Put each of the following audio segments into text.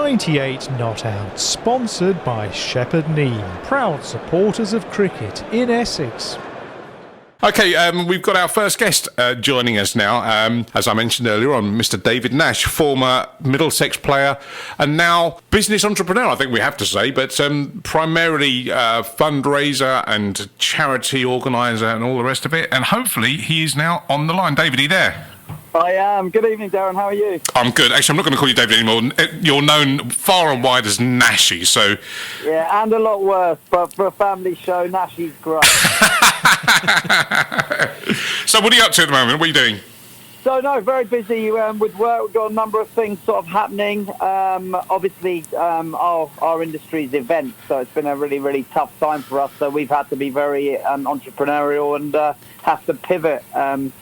98 Not Out, sponsored by Shepherd Neame, proud supporters of cricket in Essex. Okay, we've got our first guest joining us now. As I mentioned earlier on, Mr. David Nash, former Middlesex player and now business entrepreneur, I think we have to say, but primarily fundraiser and charity organiser and all the rest of it. And hopefully he is now on the line. David, are you there? I am. Good evening, Darren. How are you? I'm good. Actually, I'm not going to call you David anymore. You're known far and wide as Nashy, so... Yeah, and a lot worse, but for a family show, Nashy's great. So what are you up to at the moment? What are you doing? So, no, very busy with work. We've got a number of things sort of happening. Obviously, our industry's events, so it's been a really, really tough time for us. So we've had to be very entrepreneurial and have to pivot.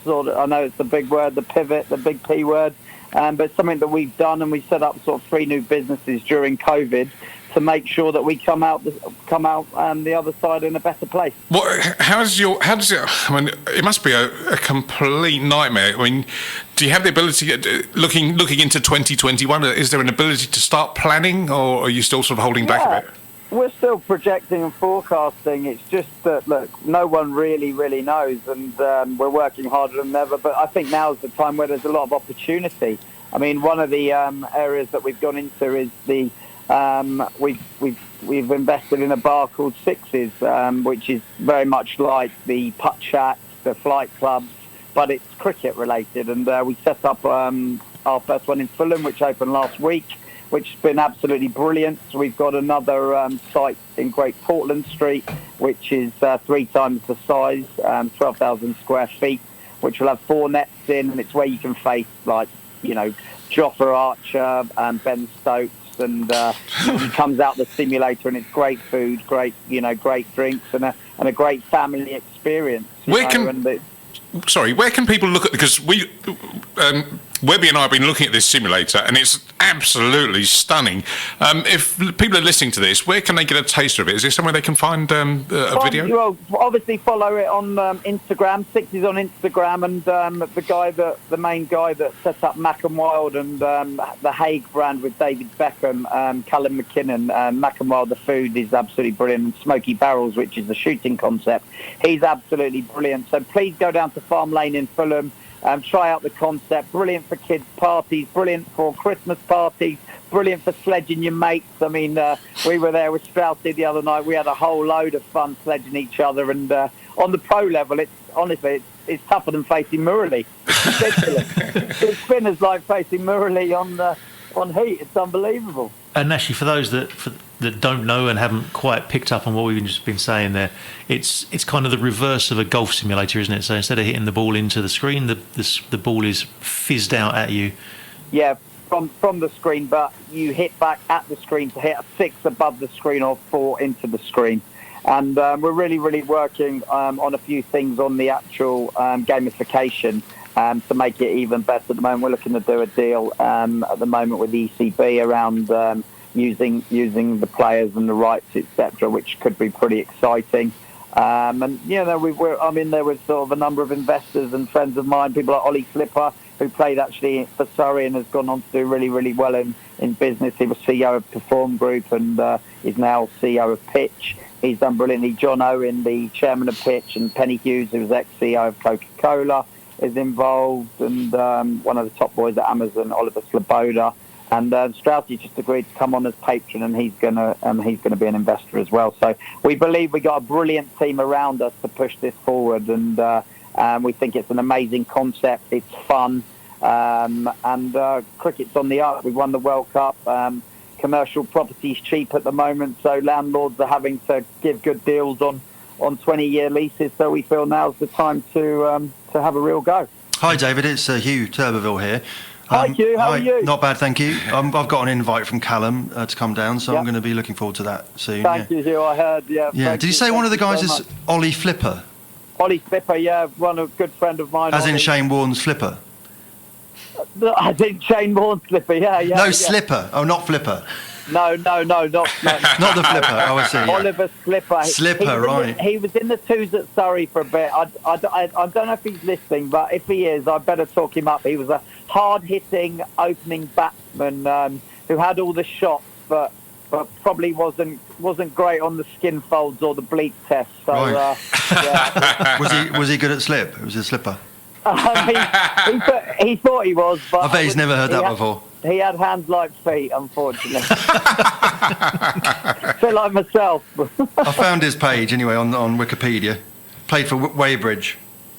Sort of, I know it's the big word, the pivot, the big P word, but it's something that we've done, and we set up sort of 3 new businesses during COVID to make sure that we come out the other side in a better place. How does it? I mean, it must be a complete nightmare. I mean, do you have the ability, looking into 2021? Is there an ability to start planning, or are you still sort of holding back a bit? We're still projecting and forecasting. It's just that, look, no one really knows, and we're working harder than ever. But I think now is the time where there's a lot of opportunity. I mean, one of the areas that we've gone into is the we've invested in a bar called Sixes, which is very much like the putt shacks, the flight clubs, but it's cricket related. And we set up our first one in Fulham, which opened last week, which has been absolutely brilliant. So we've got another site in Great Portland Street, which is 3 times the size, 12,000 square feet, which will have 4 nets in, and it's where you can face, like, you know, Joffa Archer and Ben Stokes. And he comes out the simulator, and it's great food, great drinks, and a great family experience. Where can people look at? Because Webby and I have been looking at this simulator, and it's absolutely stunning. If people are listening to this, where can they get a taster of it? Is there somewhere they can find a video? Well, obviously follow it on Instagram. Sixes on Instagram, and the main guy that set up Mac and Wild and the Hague brand with David Beckham, Callum McKinnon. Mac and Wild, the food is absolutely brilliant. And Smoky Barrels, which is the shooting concept, he's absolutely brilliant. So please go down to Farm Lane in Fulham. Try out the concept. Brilliant for kids' parties, brilliant for Christmas parties, brilliant for sledging your mates. I mean, we were there with Straussy the other night. We had a whole load of fun sledging each other. And on the pro level, it's tougher than facing Murley. It's ridiculous. The spinner's like facing Murley on heat. It's unbelievable. And Nashy, for those that don't know and haven't quite picked up on what we've just been saying there, it's kind of the reverse of a golf simulator, isn't it? So instead of hitting the ball into the screen, the ball is fizzed out at you. Yeah, from the screen, but you hit back at the screen to hit a 6 above the screen or 4 into the screen. And we're really working on a few things on the actual gamification to make it even better. At the moment, we're looking to do a deal at the moment with the ECB around using the players and the rights, etc., which could be pretty exciting. And you know, there was sort of a number of investors and friends of mine, people like Ollie Slipper, who played actually for Surrey and has gone on to do really well in business. He was CEO of Perform Group and is now CEO of Pitch. He's done brilliantly. John Owen, the chairman of Pitch, and Penny Hughes, who was ex-CEO of Coca-Cola, is involved, and one of the top boys at Amazon, Oliver Sloboda. And Straussy just agreed to come on as patron, and he's gonna be an investor as well. So we believe we got a brilliant team around us to push this forward, and we think it's an amazing concept. It's fun, and cricket's on the up. We've won the World Cup. Commercial property's cheap at the moment, so landlords are having to give good deals on 20-year leases. So we feel now's the time to have a real go. Hi, David. It's Huw Turbervill here. Hi, Huw. How are you? Not bad, thank you. I've got an invite from Callum to come down, so I'm going to be looking forward to that soon. Thank you, Huw. I heard. Yeah. Did you say one of the guys is Ollie Flipper? Ollie Flipper, yeah, a good friend of mine. As in Shane Warne's Flipper? As in Shane Warne's Slipper, yeah. No, Slipper. Oh, not Flipper. No, not not the Flipper. Oh, I see. Yeah. Oliver Slipper. Slipper, right. He was in the twos at Surrey for a bit. I don't know if he's listening, but if he is, I better talk him up. He was a hard-hitting opening batsman who had all the shots, but probably wasn't great on the skin folds or the bleep test. So Right. yeah. Was he good at slip? It was a slipper. He thought he was, but I bet he's never heard that before. He had hands like feet, unfortunately. So like myself. I found his page anyway on Wikipedia. Played for Weybridge.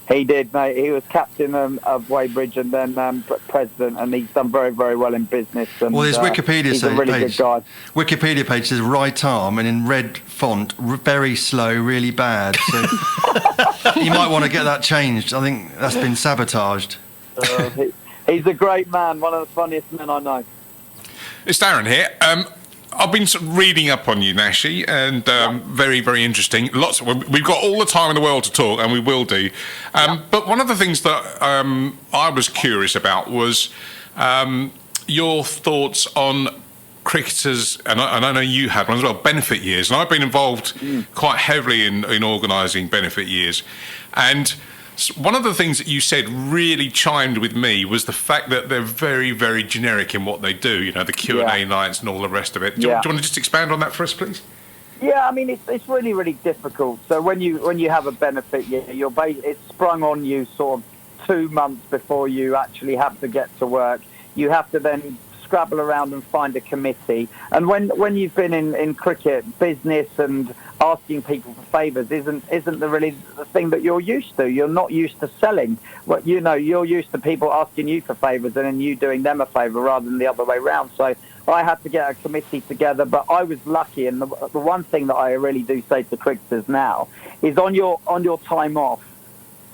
He did, mate. He was captain of Weybridge and then president, and he's done very, very well in business. And, Well, his Wikipedia he's a really page. good guy. Wikipedia page says right arm and in red font, very slow, really bad. So you might want to get that changed. I think that's been sabotaged. He's a great man, one of the funniest men I know. It's Darren here. I've been sort of reading up on you, Nashy, and very, very interesting. We've got all the time in the world to talk, and we will do. But one of the things that I was curious about was your thoughts on cricketers, and I know you had one as well, benefit years. And I've been involved quite heavily in organising benefit years. And one of the things that you said really chimed with me was the fact that they're very, very generic in what they do. You know, the Q&A nights and all the rest of it. Do you want to just expand on that for us, please? Yeah, I mean, it's really, really difficult. So when you have a benefit year, it's sprung on you sort of 2 months before you actually have to get to work. You have to then scrabble around and find a committee. And when you've been in cricket, business and asking people for favours isn't really the thing that you're used to. You're not used to selling. You're used to people asking you for favours and then you doing them a favour rather than the other way round. So I had to get a committee together, but I was lucky. And the one thing that I really do say to cricketers now is on your time off,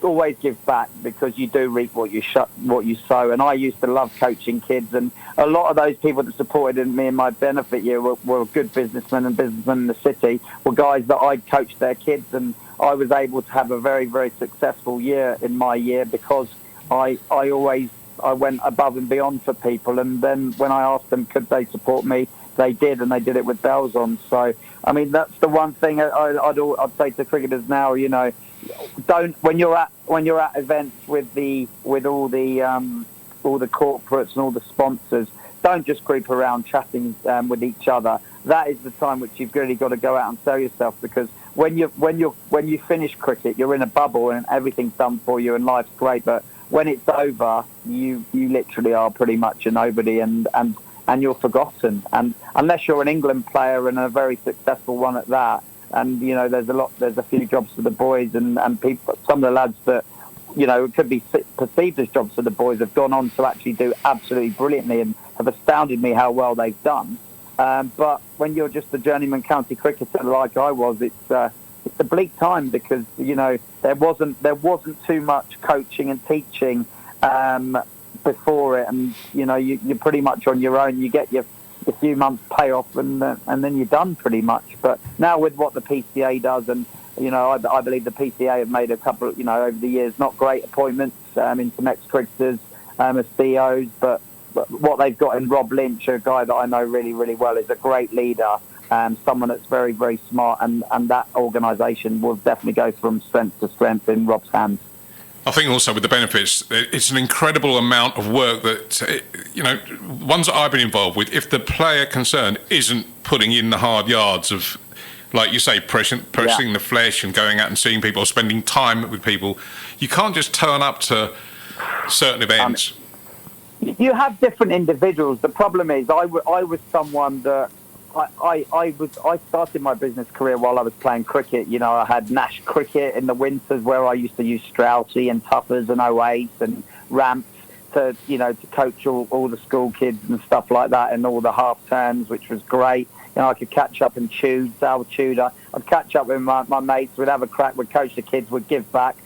always give back, because you do reap what you sow. And I used to love coaching kids, and a lot of those people that supported me in my benefit year were good businessmen and businessmen in the city, were guys that I'd coached their kids, and I was able to have a very, very successful year in my year because I went above and beyond for people. And then when I asked them could they support me, they did, and they did it with bells on. So I mean, that's the one thing I'd say to cricketers now. You know, don't when you're at events with all the corporates and all the sponsors, don't just creep around chatting with each other. That is the time which you've really got to go out and sell yourself, because when you finish cricket, you're in a bubble and everything's done for you and life's great. But when it's over, you literally are pretty much a nobody, and you're forgotten. And unless you're an England player and a very successful one at that, and you know there's a few jobs for the boys, and people, some of the lads that you know it could be perceived as jobs for the boys have gone on to actually do absolutely brilliantly and have astounded me how well they've done. But when you're just a journeyman county cricketer like I was, it's a bleak time, because you know there wasn't too much coaching and teaching before it, and you know you're pretty much on your own. You get your few months payoff, and then you're done pretty much. But now with what the PCA does, and you know I believe the PCA have made a couple, you know, over the years, not great appointments into next cricketers as CEOs, but what they've got in Rob Lynch, a guy that I know really, really well, is a great leader, someone that's very, very smart, and that organisation will definitely go from strength to strength in Rob's hands. I think also with the benefits, it's an incredible amount of work that, you know, ones that I've been involved with, if the player concerned isn't putting in the hard yards of, like you say, pressing the flesh and going out and seeing people, spending time with people, you can't just turn up to certain events. You have different individuals. The problem is I was someone that I started my business career while I was playing cricket. You know, I had Nash cricket in the winters where I used to use Straussy and Tuffers and 08 and ramps to coach all the school kids and stuff like that, and all the half terms, which was great. You know, I could catch up and Sal Tudor. I'd catch up with my mates. We'd have a crack. We'd coach the kids. We'd give back.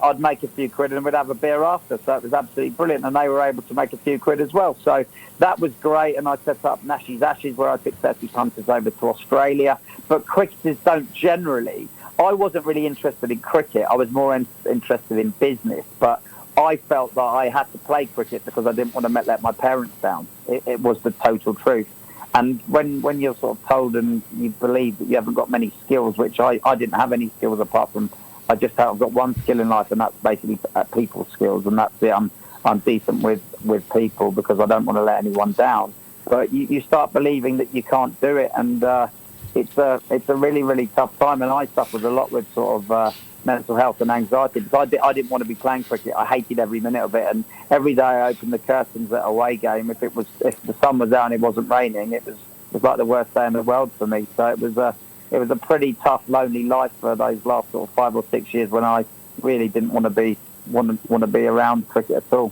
I'd make a few quid and we'd have a beer after. So it was absolutely brilliant, and they were able to make a few quid as well. So that was great, and I set up Nashy's Ashes where I took 30 punters over to Australia. But cricketers don't generally. I wasn't really interested in cricket. I was more interested in business, but I felt that I had to play cricket because I didn't want to let my parents down. It was the total truth. And when you're sort of told and you believe that you haven't got many skills, which I didn't have any skills apart from, I just have got one skill in life, and that's basically people skills, and that's it. I'm decent with people because I don't want to let anyone down. but you start believing that you can't do it, and it's a really, really tough time. And I suffered a lot with sort of mental health and anxiety, because I didn't want to be playing cricket. I hated every minute of it, and every day I opened the curtains at a away game. If the sun was out and it wasn't raining, it was like the worst day in the world for me. So it was a pretty tough, lonely life for those last sort of 5 or 6 years when I really didn't want to be around cricket at all.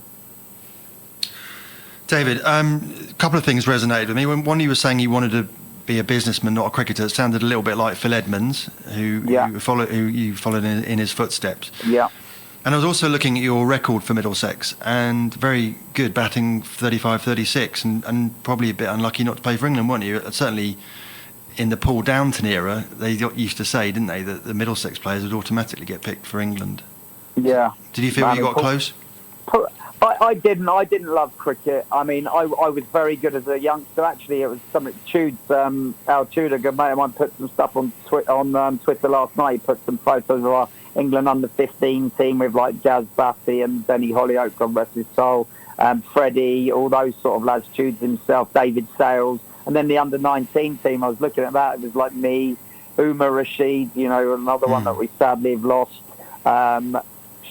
David, a couple of things resonated with me. One, you were saying you wanted to be a businessman, not a cricketer. It sounded a little bit like Phil Edmonds, who you followed in his footsteps. Yeah. And I was also looking at your record for Middlesex, and very good batting, 35, 36, and probably a bit unlucky not to play for England, weren't you? Certainly in the Paul Downton era, they used to say, didn't they, that the Middlesex players would automatically get picked for England. Yeah. Did you feel you got close? I didn't love cricket. I mean, I was very good as a youngster. Actually, it was something Al Tudor, a good mate of mine, put some stuff on Twitter last night. He put some photos of our England under-15 team with like Jazz Batty and Denny Hollyoake, God rest his soul, Freddie, all those sort of lads, Tudes himself, David Sales. And then the under-19 team, I was looking at that, it was like me, Umar Rashid, another one that we sadly have lost,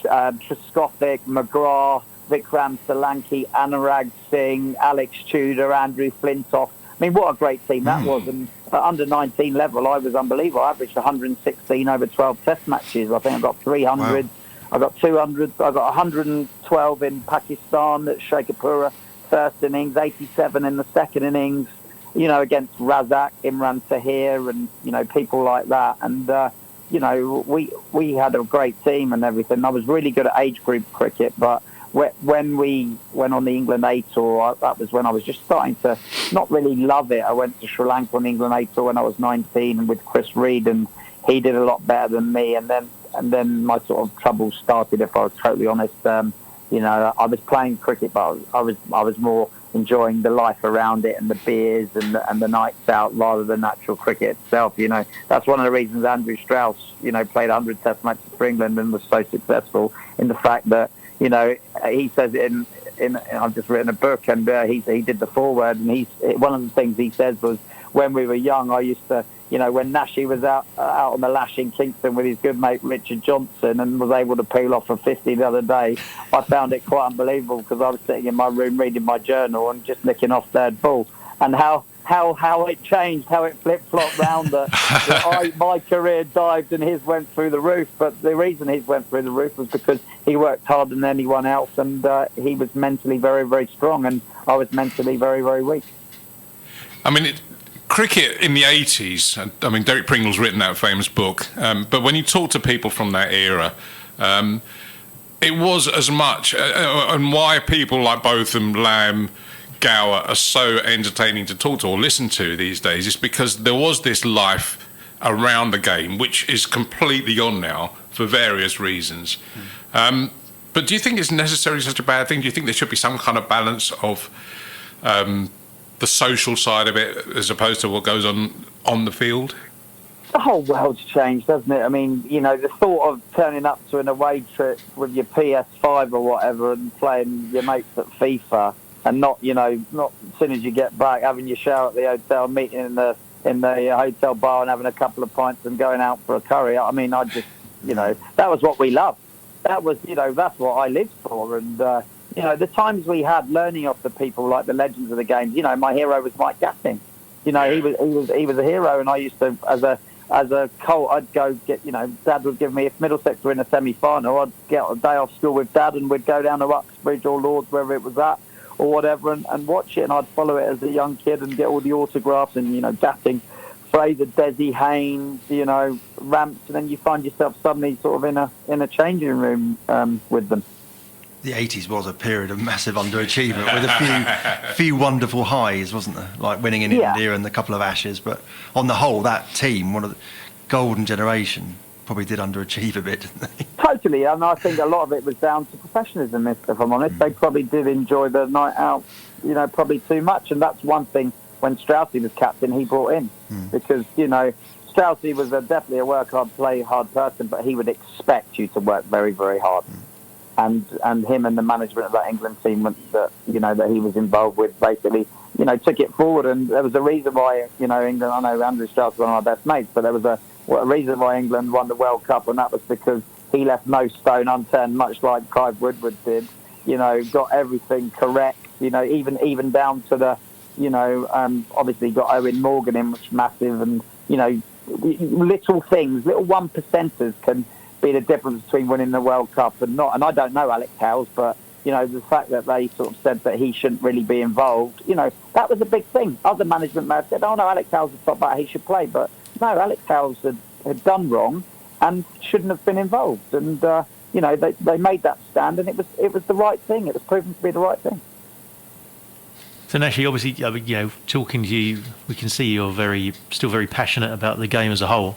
Trescothick, McGrath, Vikram Solanki, Anurag Singh, Alex Tudor, Andrew Flintoff. I mean, what a great team that was. And at under-19 level, I was unbelievable. I averaged 116 over 12 test matches. I think I got 300. Wow. I got 200. I got 112 in Pakistan at Sheikhupura, first innings, 87 in the second innings, against Razak, Imran Tahir, and, people like that. And, we had a great team and everything. I was really good at age group cricket, but when we went on the England A tour, that was when I was just starting to not really love it. I went to Sri Lanka on the England A tour when I was 19 with Chris Reed, and he did a lot better than me. And then my sort of troubles started, if I was totally honest. I was playing cricket, but I was more enjoying the life around it and the beers and the nights out rather than actual cricket itself. That's one of the reasons Andrew Strauss, played 100 Test matches for England and was so successful, in the fact that, he says in I've just written a book, and he did the foreword, and one of the things he says was, when we were young, I used to, when Nashy was out on the lash in Kingston with his good mate Richard Johnson and was able to peel off a 50 the other day, I found it quite unbelievable, because I was sitting in my room reading my journal and just nicking off third ball, and how it changed, how it flip-flopped round my career dived and his went through the roof. But the reason his went through the roof was because he worked harder than anyone else, and he was mentally very, very strong, and I was mentally very, very weak. I mean, cricket in the 80s, I mean, Derek Pringle's written that famous book, but when you talk to people from that era, it was as much, and why people like Botham, Lamb, Gower are so entertaining to talk to or listen to these days, is because there was this life around the game, which is completely gone now for various reasons. But do you think it's necessarily such a bad thing? Do you think there should be some kind of balance of the social side of it as opposed to what goes on the field? The whole world's changed, hasn't it? I mean, the thought of turning up to an away trip with your PS5 or whatever and playing your mates at FIFA, and not as soon as you get back, having your shower at the hotel, meeting in the hotel bar and having a couple of pints and going out for a curry. I mean, I just, that was what we loved. That was, that's what I lived for. And, the times we had learning off the people like the legends of the game. My hero was Mike Gatting. He was a hero, and I used to, as a Colt, I'd go get, Dad would give me, if Middlesex were in a semi-final, I'd get a day off school with Dad and we'd go down to Uxbridge or Lords, wherever it was at, or whatever, and watch it, and I'd follow it as a young kid and get all the autographs and, Gatting, Fraser, Desi, Haynes, Ramps, and then you find yourself suddenly sort of in a changing room with them. The 80s was a period of massive underachievement with a few wonderful highs, wasn't there? Like winning in India and a couple of Ashes, but on the whole, that team, one of the golden generation, probably did underachieve a bit, didn't they? Totally, and I think a lot of it was down to professionalism, if I'm honest. They probably did enjoy the night out, probably too much, and that's one thing when Straussy was captain he brought in, because, Straussy was definitely a work hard, play hard person, but he would expect you to work very, very hard. And him and the management of that England team that he was involved with, basically took it forward. And there was a reason why, England, I know Andrew Strauss was one of my best mates, but there was a reason why England won the World Cup, and that was because he left no stone unturned, much like Clive Woodward did. Got everything correct, even down to the, obviously got Owen Morgan in, which is massive, and, little things, little 1%ers can be the difference between winning the World Cup and not. And I don't know Alex Howes, but, the fact that they sort of said that he shouldn't really be involved, that was a big thing. Other management may have said, oh no, Alex Howes is top batter, he should play. But no, Alex Howes had done wrong and shouldn't have been involved. And, they made that stand, and it was the right thing. It was proven to be the right thing. So Nashy, obviously, talking to you, we can see you're still very passionate about the game as a whole.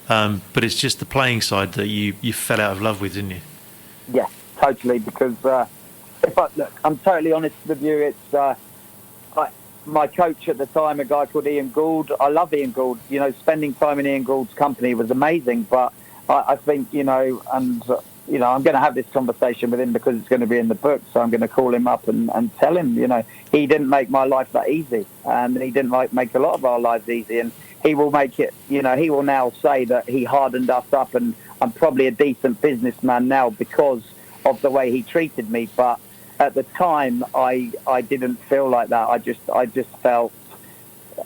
But it's just the playing side that you fell out of love with, didn't you? Yeah, totally. Because I'm totally honest with you. It's my coach at the time, a guy called Ian Gould. I love Ian Gould. Spending time in Ian Gould's company was amazing. But I think, I'm going to have this conversation with him because it's going to be in the book. So I'm going to call him up and tell him, he didn't make my life that easy, and he didn't make a lot of our lives easy. And he will make it, he will now say that he hardened us up, and I'm probably a decent businessman now because of the way he treated me. But at the time, I didn't feel like that.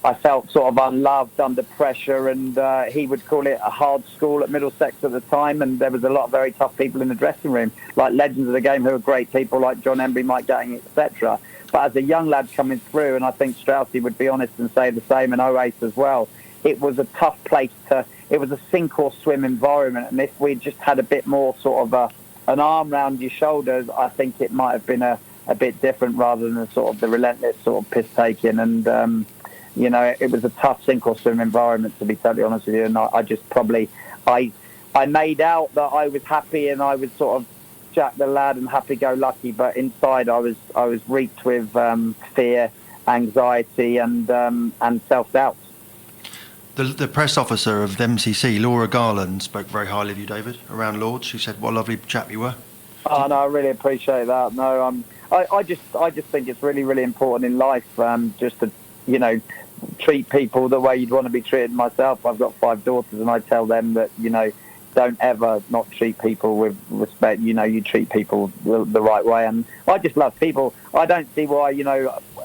I felt sort of unloved, under pressure, and he would call it a hard school at Middlesex at the time, and there was a lot of very tough people in the dressing room, like legends of the game who were great people, like John Embry, Mike Gatting, etc. But as a young lad coming through, and I think Straussy would be honest and say the same, and Oace as well, it was a tough place it was a sink or swim environment, and if we just had a bit more sort of an arm round your shoulders, I think it might have been a bit different rather than the relentless sort of piss-taking. And, it was a tough sink or swim environment, to be totally honest with you. And I just probably, I made out that I was happy and I was sort of Jack the lad and happy-go-lucky, but inside I was reeked with fear, anxiety, and self-doubt. The press officer of the MCC, Laura Garland, spoke very highly of you, David, around Lords. She said what a lovely chap you were. Oh no, I really appreciate that. No, I just think it's really, really important in life, just to treat people the way you'd want to be treated. Myself, I've got 5 daughters, and I tell them that don't ever not treat people with respect. You treat people the right way, and I just love people. I don't see why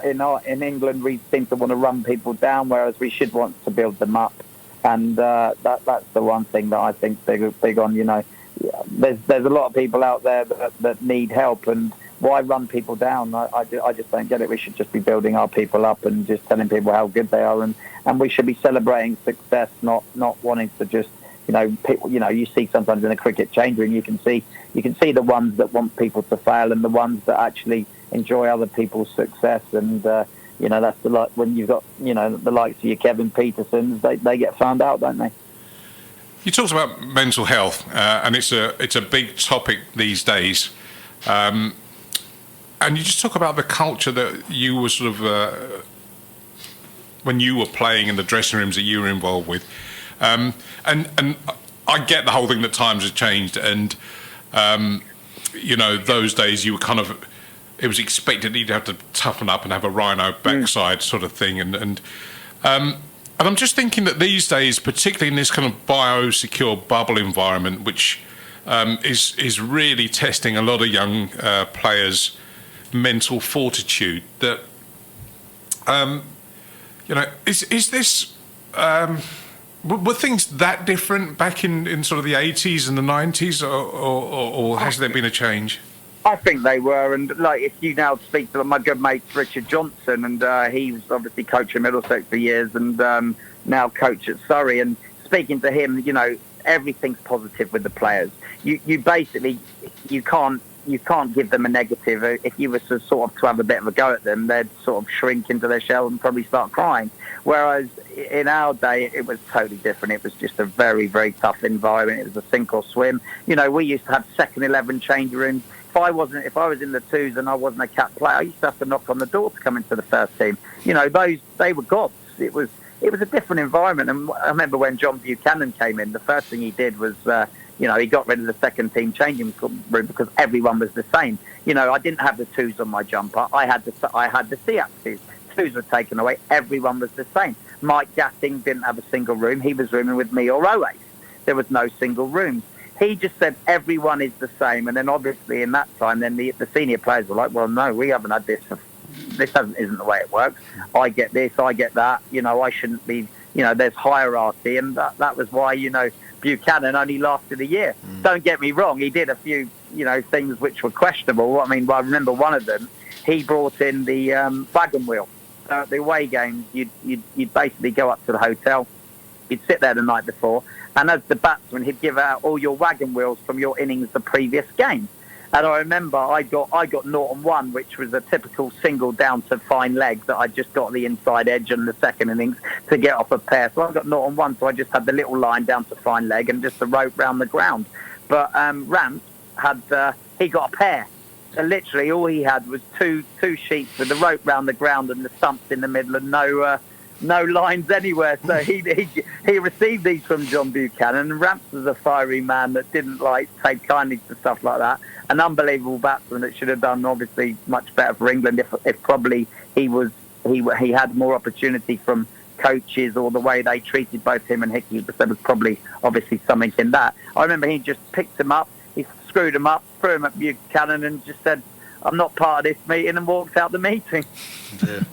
in England we seem to want to run people down, whereas we should want to build them up. And that's the one thing that I think big on. There's a lot of people out there that need help, and why run people down? I just don't get it. We should just be building our people up and just telling people how good they are, and we should be celebrating success, not wanting to just people. You see sometimes in a cricket change room, you can see the ones that want people to fail and the ones that actually enjoy other people's success. And that's when you've got the likes of your Kevin Petersons, they get found out, don't they? You talked about mental health, and it's a big topic these days. And you just talk about the culture that you were sort of when you were playing in the dressing rooms that you were involved with. And I get the whole thing that times have changed, and those days you were kind of, it was expected that you'd have to toughen up and have a rhino backside sort of thing, and I'm just thinking that these days, particularly in this kind of biosecure bubble environment, which is really testing a lot of young players' mental fortitude, that is this. Were things that different back in sort of the 80s and the 90s, or has there been a change? I think they were, and if you now speak to my good mate Richard Johnson, and he was obviously coach at Middlesex for years, and now coach at Surrey, and speaking to him, everything's positive with the players. You basically you can't give them a negative. If you were to sort of to have a bit of a go at them, they'd sort of shrink into their shell and probably start crying. Whereas in our day, it was totally different. It was just a very, very tough environment. It was a sink or swim. We used to have second 11 change rooms. If I was in the twos and I wasn't a cap player, I used to have to knock on the door to come into the first team. They were gods. It was a different environment. And I remember when John Buchanan came in, the first thing he did was, he got rid of the second team changing room because everyone was the same. I didn't have the twos on my jumper. I had the C-axes. twos were taken away, everyone was the same. Mike Gatting didn't have a single room. He was rooming with me or Oace. There was no single rooms. He just said everyone is the same. And then obviously in that time, then the senior players were like, well, no, we haven't had this. This isn't the way it works. I get this, I get that. I shouldn't be, there's hierarchy. And that was why, Buchanan only lasted a year. Don't get me wrong. He did a few, things which were questionable. I mean, I remember one of them, he brought in the wagon wheel. So at the away games, you'd basically go up to the hotel. You'd sit there the night before. And as the batsman, he'd give out all your wagon wheels from your innings the previous game. And I remember I got 0-1, which was a typical single down to fine leg that I just got the inside edge on the second innings to get off a pair. So I got 0-1, so I just had the little line down to fine leg and just the rope round the ground. But Ramp had he got a pair. So literally all he had was two sheets with the rope round the ground and the stumps in the middle and no lines anywhere. So he received these from John Buchanan, and Ramps was a fiery man that didn't take kindly to stuff like that. An unbelievable batsman that should have done obviously much better for England if probably he had more opportunity from coaches or the way they treated both him and Hickey. But there was probably obviously something in that. I remember he just picked him up, he screwed him up, threw him at Buchanan and just said, I'm not part of this meeting, and walked out the meeting. Yeah.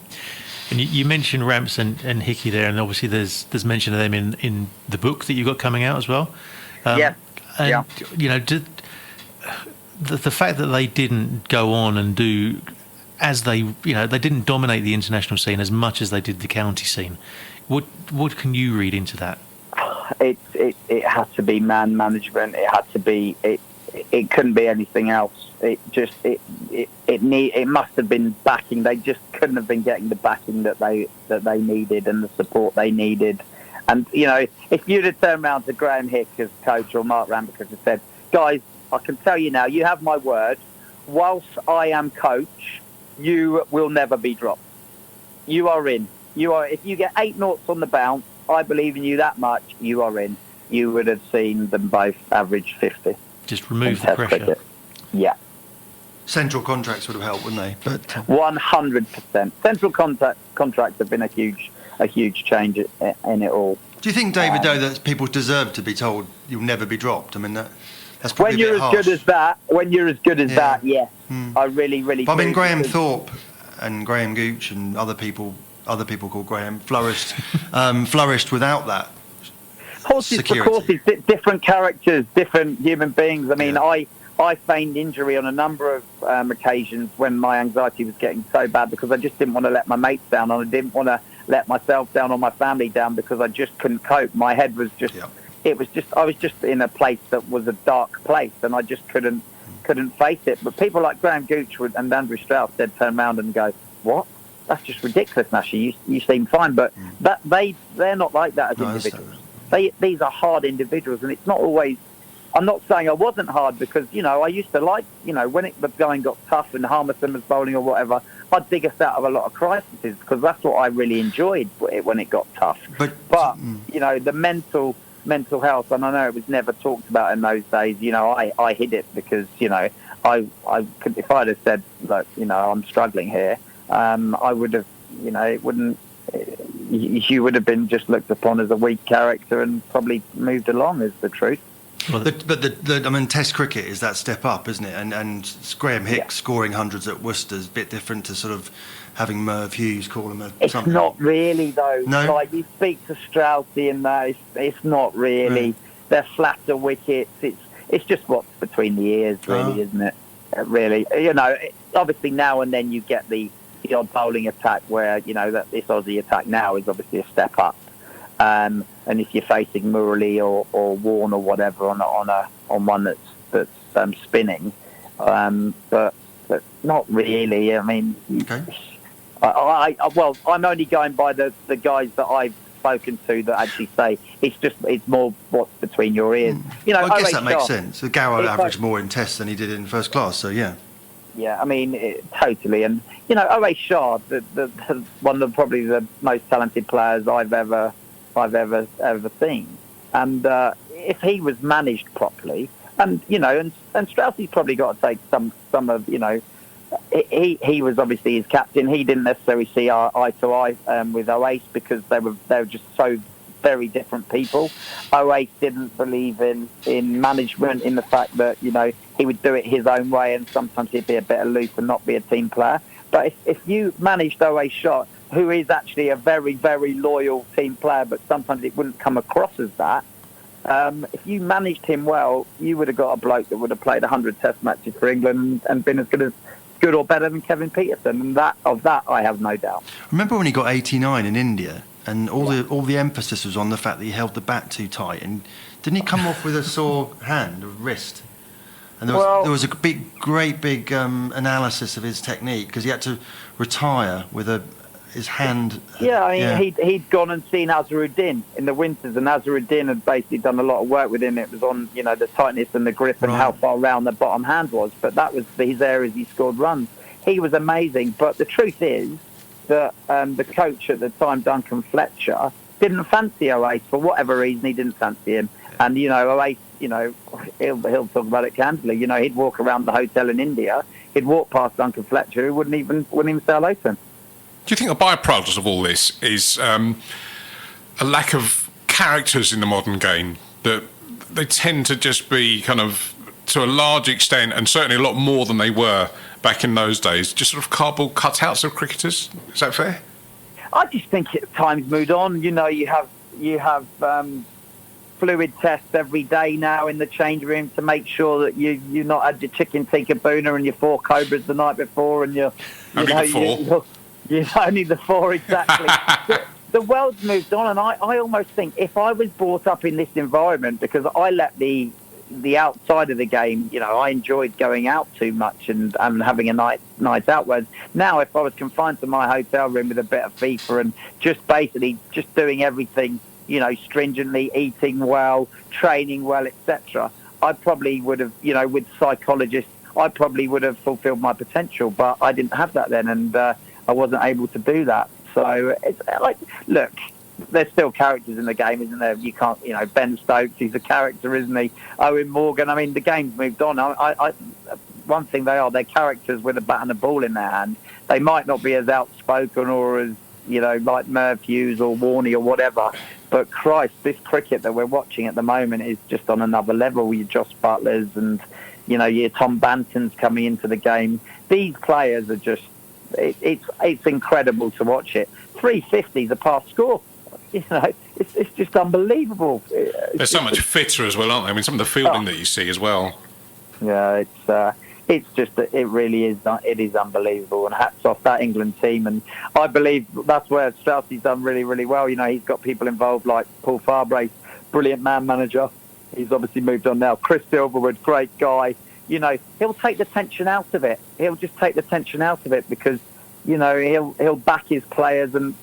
And you mentioned Ramps and Hickey there, and obviously there's mention of them in the book that you've got coming out as well. Yeah. And, the fact that they didn't go on and do as they didn't dominate the international scene as much as they did the county scene. What can you read into that? It had to be man management. It had to be it couldn't be anything else. It must have been backing. They just couldn't have been getting the backing that they needed and the support they needed. And if you'd have turned around to Graham Hick as coach or Mark Rambert and said, guys, I can tell you now, you have my word. Whilst I am coach, you will never be dropped. You are in. If you get 8 noughts on the bounce, I believe in you that much, you are in. You would have seen them both average 50. Just remove the pressure. Cricket. Yeah. Central contracts would have helped, wouldn't they? But 100%. Central contracts have been a huge change in it all. Do you think, David, though, that people deserve to be told you'll never be dropped? I mean, that's probably when you're as good as that. When you're as good as that, yes. I really. But I mean, Graham Thorpe and Graham Gooch and other people called Graham flourished without that. Horses, different characters, different human beings. I mean, I feigned injury on a number of occasions when my anxiety was getting so bad because I just didn't want to let my mates down, and I didn't want to let myself down or my family down because I just couldn't cope. My head was just. Yeah. I was just in a place that was a dark place, and I just couldn't face it. But people like Graham Gooch and Andrew Strauss did turn around and go, "What? That's just ridiculous, Nashy. You seem fine." But they're not like that as individuals. These are hard individuals, and it's not always. I'm not saying I wasn't hard because I used to like when the going got tough and Harmison was bowling or whatever, I'd dig us out of a lot of crises because that's what I really enjoyed when it got tough. But the mental health, and I know it was never talked about in those days. I hid it because I could, if I'd have said look, I'm struggling here, I would have it wouldn't. You would have been just looked upon as a weak character and probably moved along. Is the truth. But I mean, Test cricket is that step up, isn't it? And Graham Hicks scoring hundreds at Worcester is a bit different to sort of having Merv Hughes call him a It's something. not really, though. No? Like, you speak to Straussy and that, it's not really. Right. They're flatter wickets. It's just what's between the ears, really, isn't it? Really. Obviously now and then you get the odd bowling attack where, that this Aussie attack now is obviously a step up. And if you're facing Murali or Warne or whatever on one that's spinning, but not really. I mean, Okay. I'm only going by the guys that I've spoken to that actually say it's more what's between your ears. Well, I guess that makes sense. The Gower averaged more in Tests than he did in first class, so yeah. Yeah, I mean, totally. And O.A. Shah, the one of probably the most talented players I've ever seen, and if he was managed properly, and Straussy's probably got to take some of he was obviously his captain. He didn't necessarily see eye to eye with Oace because they were just so very different people. Oace didn't believe in management, in the fact that he would do it his own way, and sometimes he'd be a bit aloof and not be a team player. But if you managed Oace Shot, who is actually a very, very loyal team player, but sometimes it wouldn't come across as that. If you managed him well, you would have got a bloke that would have played 100 Test matches for England and been as good or better than Kevin Peterson, and that I have no doubt. Remember when he got 89 in India, and all the emphasis was on the fact that he held the bat too tight, and didn't he come off with a sore hand or wrist? And there was a great big analysis of his technique because he had to retire with his hand. Yeah, I mean, he'd gone and seen Azharuddin in the winters, and Azharuddin had basically done a lot of work with him. It was on, the tightness and the grip and how far round the bottom hand was. But that was his areas he scored runs. He was amazing. But the truth is that the coach at the time, Duncan Fletcher, didn't fancy Oace for whatever reason. He didn't fancy him, and Oace, he'll talk about it candidly. He'd walk around the hotel in India. He'd walk past Duncan Fletcher, who wouldn't even say hello to him. Do you think a byproduct of all this is a lack of characters in the modern game? That they tend to just be kind of, to a large extent, and certainly a lot more than they were back in those days, just sort of cardboard cutouts of cricketers? Is that fair? I just think time's moved on. You have fluid tests every day now in the change room to make sure that you're not had your chicken tikka boona and your 4 cobras the night before, and you're only the 4 exactly. The world's moved on, and I almost think if I was brought up in this environment, because I let the outside of the game, I enjoyed going out too much and having a night out. Whereas now, if I was confined to my hotel room with a bit of FIFA and just basically just doing everything, stringently, eating well, training well, etc., I probably would have, with psychologists, I probably would have fulfilled my potential. But I didn't have that then, and I wasn't able to do that. So it's like, look, there's still characters in the game, isn't there? You can't, Ben Stokes, he's a character, isn't he? Owen Morgan. I mean, the game's moved on. One thing they're characters with a bat and a ball in their hand. They might not be as outspoken or as, like Merv Hughes or Warney or whatever. But Christ, this cricket that we're watching at the moment is just on another level. Your Josh Butlers and, your Tom Banton's coming into the game. These players are just, it's incredible to watch it. 350 is a past score. It's just unbelievable. They're so much fitter as well, aren't they? I mean, some of the fielding that you see as well. Yeah, it really is. It is unbelievable, and hats off that England team. And I believe that's where Strauss's done really, really well. He's got people involved like Paul Farbrace, brilliant man manager. He's obviously moved on now. Chris Silverwood, great guy. He'll take the tension out of it. He'll just take the tension out of it because, he'll back his players, and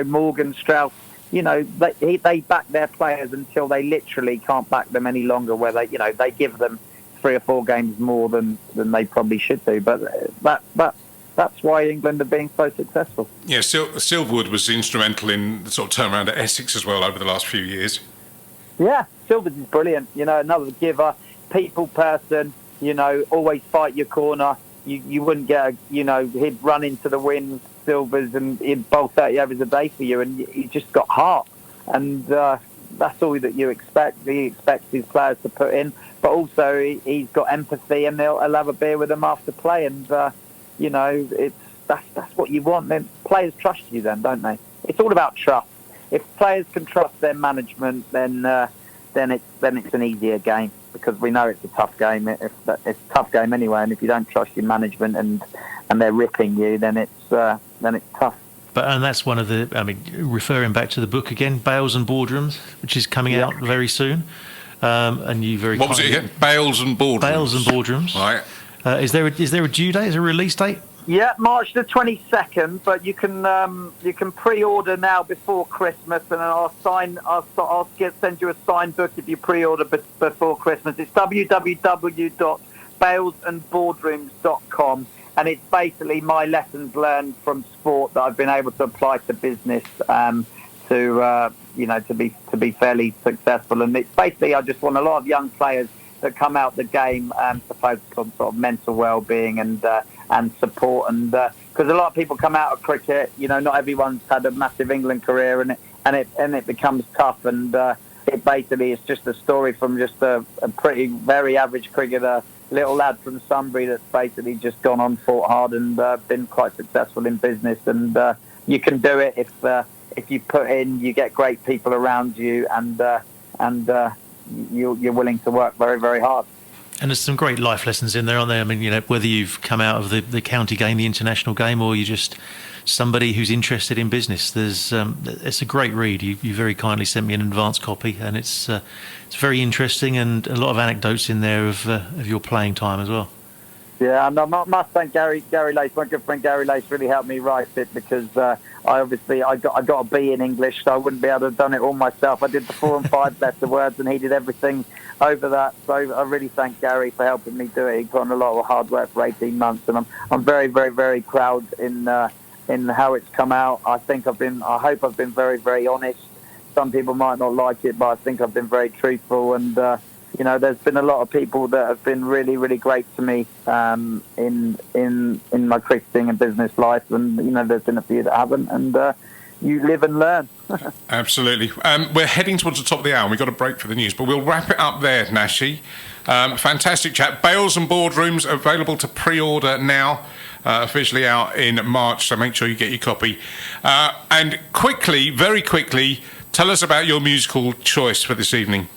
Morgan, Strauss, they back their players until they literally can't back them any longer. Where they give them 3 or 4 games more than they probably should do. But that's why England are being so successful. Yeah, Silverwood was instrumental in the sort of turnaround at Essex as well over the last few years. Yeah, Silverwood is brilliant. Another giver, people person. Always fight your corner. You wouldn't get he'd run into the wind, Silvers, and he'd bowl 30 overs a day for you, and he just got heart. And that's all that you expect. He expects his players to put in, but also he's got empathy, and he'll have a beer with them after play. And that's what you want. Then players trust you, then, don't they? It's all about trust. If players can trust their management, then it's an easier game, because we know it's a tough game. It's a tough game anyway, and if you don't trust your management and they're ripping you, then it's tough. And that's one of the, referring back to the book again, Bales and Boardrooms, which is coming out very soon. And you very what was it again? Bales and Boardrooms. Bales and Boardrooms. Right. Is there a due date? Is there a release date? Yeah, March the 22nd. But you can pre-order now before Christmas, and I'll send you a signed book if you pre-order before Christmas. It's www.balesandboardrooms.com. And it's basically my lessons learned from sport that I've been able to apply to business to be fairly successful. And it's basically, I just want a lot of young players that come out the game to focus on sort of mental well-being and support, and because a lot of people come out of cricket, not everyone's had a massive England career, and it becomes tough, and it basically is just a story from just a pretty very average cricketer, little lad from Sunbury that's basically just gone on, fought hard, and been quite successful in business, and you can do it if you put in, you get great people around you, and you're willing to work very, very hard. And there's some great life lessons in there, aren't there? I mean, whether you've come out of the county game, the international game, or you're just somebody who's interested in business, it's a great read. You very kindly sent me an advance copy, and it's very interesting, and a lot of anecdotes in there of your playing time as well. Yeah, and I must thank Gary Lace. My good friend Gary Lace really helped me write it, because I got a B in English, so I wouldn't be able to have done it all myself. I did the 4 and 5 letter words, and he did everything over that. So I really thank Gary for helping me do it. He put on a lot of hard work for 18 months, and I'm very, very, very proud in how it's come out. I hope I've been very, very honest. Some people might not like it, but I think I've been very truthful, and there's been a lot of people that have been really, really great to me in my cricketing and business life, and there's been a few that haven't, and you live and learn. Absolutely. We're heading towards the top of the hour, and we've got a break for the news, but we'll wrap it up there, Nashy. Fantastic chat. Bales and Boardrooms available to pre-order now. Officially out in March, so make sure you get your copy. And quickly, very quickly, tell us about your musical choice for this evening.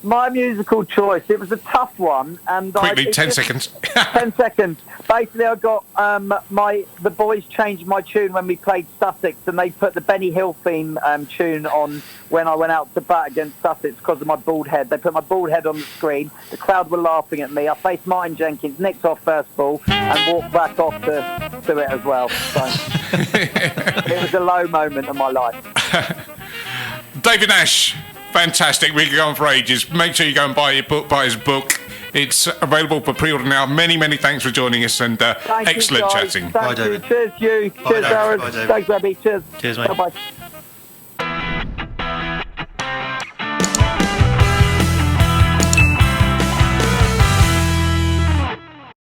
My musical choice, it was a tough one, and quickly, 10 seconds. 10 seconds. Basically, I got the boys changed my tune when we played Sussex, and they put the Benny Hill theme tune on when I went out to bat against Sussex because of my bald head. They put my bald head on the screen. The crowd were laughing at me. I faced Martin Jenkins, nicked off first ball, and walked back off to it as well. So it was a low moment of my life. David Nash. Fantastic. We could go on for ages. Make sure you go and buy his book. It's available for pre-order now. Many, many thanks for joining us, and excellent chatting. Thank you. Cheers, you. Cheers, Darren. Thanks, Webby. Cheers. Cheers, mate. Bye-bye.